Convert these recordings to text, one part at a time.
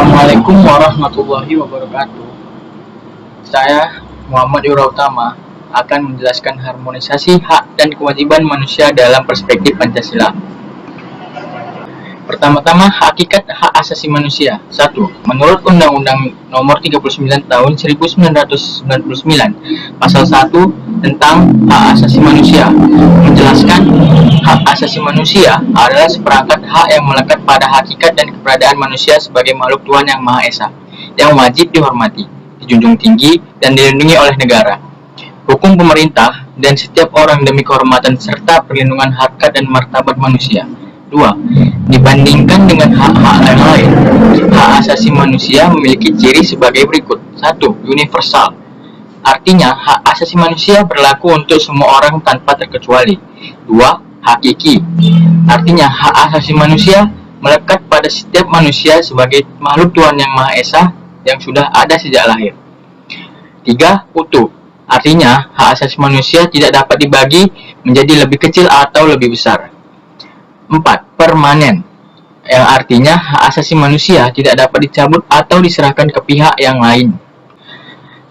Assalamualaikum warahmatullahi wabarakatuh. Saya Muhammad Yura Utama akan menjelaskan harmonisasi hak dan kewajiban manusia dalam perspektif Pancasila. Pertama-tama, hakikat hak asasi manusia. 1. Menurut Undang-Undang Nomor 39 Tahun 1999, Pasal 1 tentang hak asasi manusia menjelaskan hak asasi manusia adalah seperangkat hak yang melekat pada hakikat dan keberadaan manusia sebagai makhluk Tuhan yang Maha Esa, yang wajib dihormati, dijunjung tinggi, dan dilindungi oleh negara, hukum pemerintah, dan setiap orang demi kehormatan serta perlindungan harkat dan martabat manusia. 2. Dibandingkan dengan hak-hak yang lain, hak asasi manusia memiliki ciri sebagai berikut. 1. Universal. Artinya, hak asasi manusia berlaku untuk semua orang tanpa terkecuali. 2. Hakiki. Artinya, hak asasi manusia melekat pada setiap manusia sebagai makhluk Tuhan yang Maha Esa yang sudah ada sejak lahir. 3. Utuh. Artinya, hak asasi manusia tidak dapat dibagi menjadi lebih kecil atau lebih besar. 4. Permanen, yang artinya hak asasi manusia tidak dapat dicabut atau diserahkan ke pihak yang lain.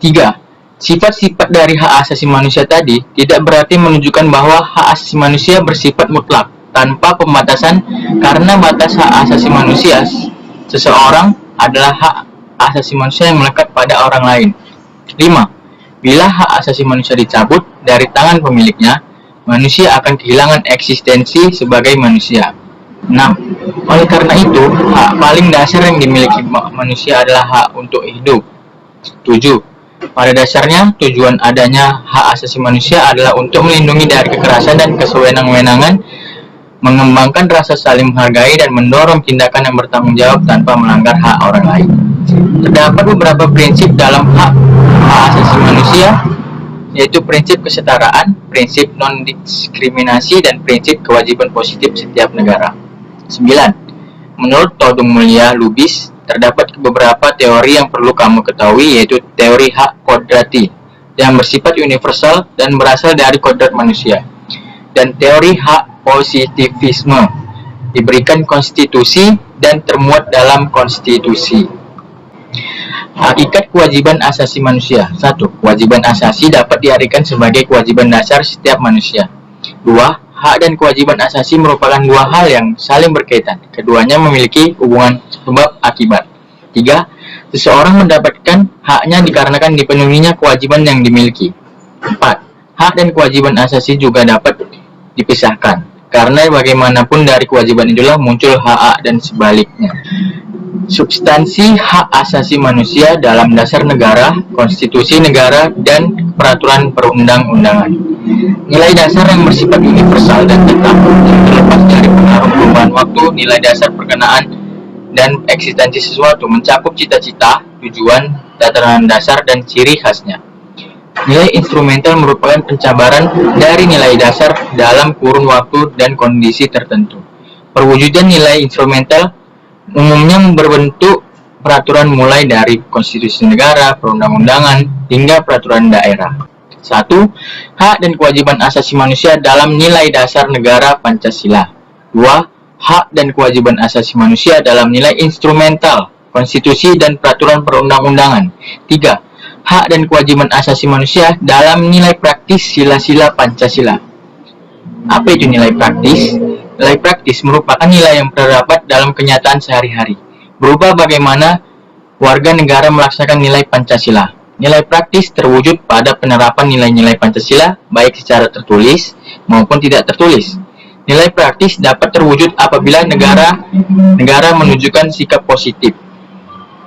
3. Sifat-sifat dari hak asasi manusia tadi tidak berarti menunjukkan bahwa hak asasi manusia bersifat mutlak, tanpa pembatasan, karena batas hak asasi manusia seseorang adalah hak asasi manusia yang melekat pada orang lain. 5. Bila hak asasi manusia dicabut dari tangan pemiliknya, manusia akan kehilangan eksistensi sebagai manusia. 6. Oleh karena itu, hak paling dasar yang dimiliki manusia adalah hak untuk hidup. 7. Pada dasarnya, tujuan adanya hak asasi manusia adalah untuk melindungi dari kekerasan dan kesewenang-wenangan, mengembangkan rasa saling menghargai, dan mendorong tindakan yang bertanggung jawab tanpa melanggar hak orang lain. Terdapat beberapa prinsip dalam hak asasi manusia, yaitu prinsip kesetaraan, prinsip non-diskriminasi, dan prinsip kewajiban positif setiap negara. 9. Menurut Todung Mulya Lubis, terdapat beberapa teori yang perlu kamu ketahui, yaitu teori hak kodrati, yang bersifat universal dan berasal dari kodrat manusia, dan teori hak positivisme, diberikan konstitusi dan termuat dalam konstitusi. Hakikat kewajiban asasi manusia. 1. Kewajiban asasi dapat diartikan sebagai kewajiban dasar setiap manusia. 2. Hak dan kewajiban asasi merupakan dua hal yang saling berkaitan. Keduanya memiliki hubungan sebab akibat. 3. Seseorang mendapatkan haknya dikarenakan dipenuhinya kewajiban yang dimiliki. 4. Hak dan kewajiban asasi juga dapat dipisahkan, karena bagaimanapun dari kewajiban itulah muncul hak dan sebaliknya. Substansi hak asasi manusia dalam dasar negara, konstitusi negara, dan peraturan perundang-undangan. Nilai dasar yang bersifat universal dan tetap, yang terlepas dari pengaruh perubahan waktu, nilai dasar perkenaan dan eksistensi sesuatu, mencakup cita-cita, tujuan, tatanan dasar, dan ciri khasnya. Nilai instrumental merupakan pencabaran dari nilai dasar dalam kurun waktu dan kondisi tertentu. Perwujudan nilai instrumental umumnya berbentuk peraturan mulai dari konstitusi negara, perundang-undangan, hingga peraturan daerah. 1. Hak dan kewajiban asasi manusia dalam nilai dasar negara Pancasila. 2. Hak dan kewajiban asasi manusia dalam nilai instrumental, konstitusi, dan peraturan perundang-undangan. 3. Hak dan kewajiban asasi manusia dalam nilai praktis sila-sila Pancasila. Apa itu nilai praktis? Nilai praktis merupakan nilai yang terdapat dalam kenyataan sehari-hari, berupa bagaimana warga negara melaksanakan nilai Pancasila. Nilai praktis terwujud pada penerapan nilai-nilai Pancasila, baik secara tertulis maupun tidak tertulis. Nilai praktis dapat terwujud apabila negara menunjukkan sikap positif.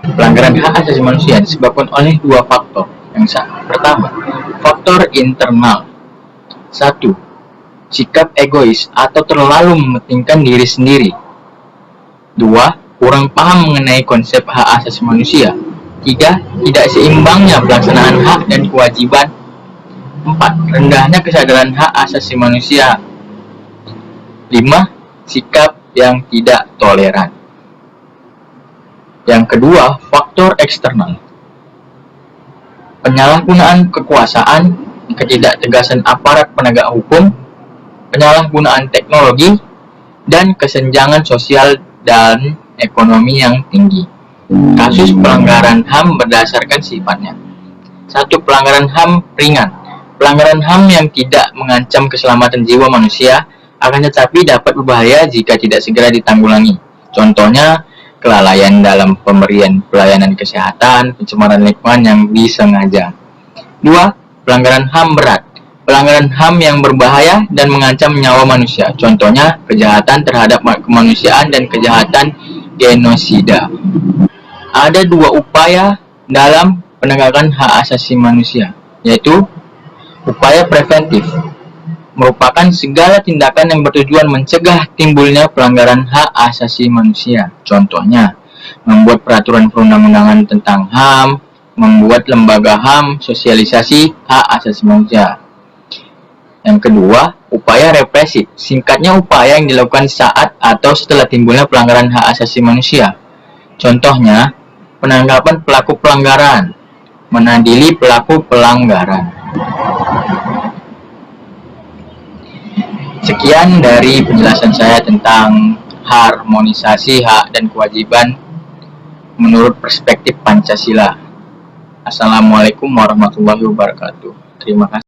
Pelanggaran hak asasi manusia disebabkan oleh dua faktor. Yang pertama, faktor internal. 1. Sikap egois atau terlalu mementingkan diri sendiri. 2. Kurang paham mengenai konsep hak asasi manusia. 3. Tidak seimbangnya pelaksanaan hak dan kewajiban. 4. Rendahnya kesadaran hak asasi manusia. 5. Sikap yang tidak toleran. Yang kedua, faktor eksternal. Penyalahgunaan kekuasaan, ketidaktegasan aparat penegak hukum, penyalahgunaan teknologi, dan kesenjangan sosial dan ekonomi yang tinggi. kasus pelanggaran HAM berdasarkan sifatnya. 1. Pelanggaran HAM ringan. Pelanggaran HAM yang tidak mengancam keselamatan jiwa manusia, akan tetapi dapat berbahaya jika tidak segera ditanggulangi. Contohnya, kelalaian dalam pemberian pelayanan kesehatan, pencemaran lingkungan yang disengaja. 2. Pelanggaran HAM berat. Pelanggaran HAM yang berbahaya dan mengancam nyawa manusia. Contohnya, kejahatan terhadap kemanusiaan dan kejahatan genosida. Ada dua upaya dalam penegakan hak asasi manusia, yaitu upaya preventif, merupakan segala tindakan yang bertujuan mencegah timbulnya pelanggaran hak asasi manusia. Contohnya, membuat peraturan perundang-undangan tentang HAM, membuat lembaga HAM, sosialisasi hak asasi manusia. Yang kedua, upaya represif, singkatnya upaya yang dilakukan saat atau setelah timbulnya pelanggaran hak asasi manusia. Contohnya, penangkapan pelaku pelanggaran, menadili pelaku pelanggaran. Sekian dari penjelasan saya tentang harmonisasi hak dan kewajiban menurut perspektif Pancasila. Assalamualaikum warahmatullahi wabarakatuh. Terima kasih.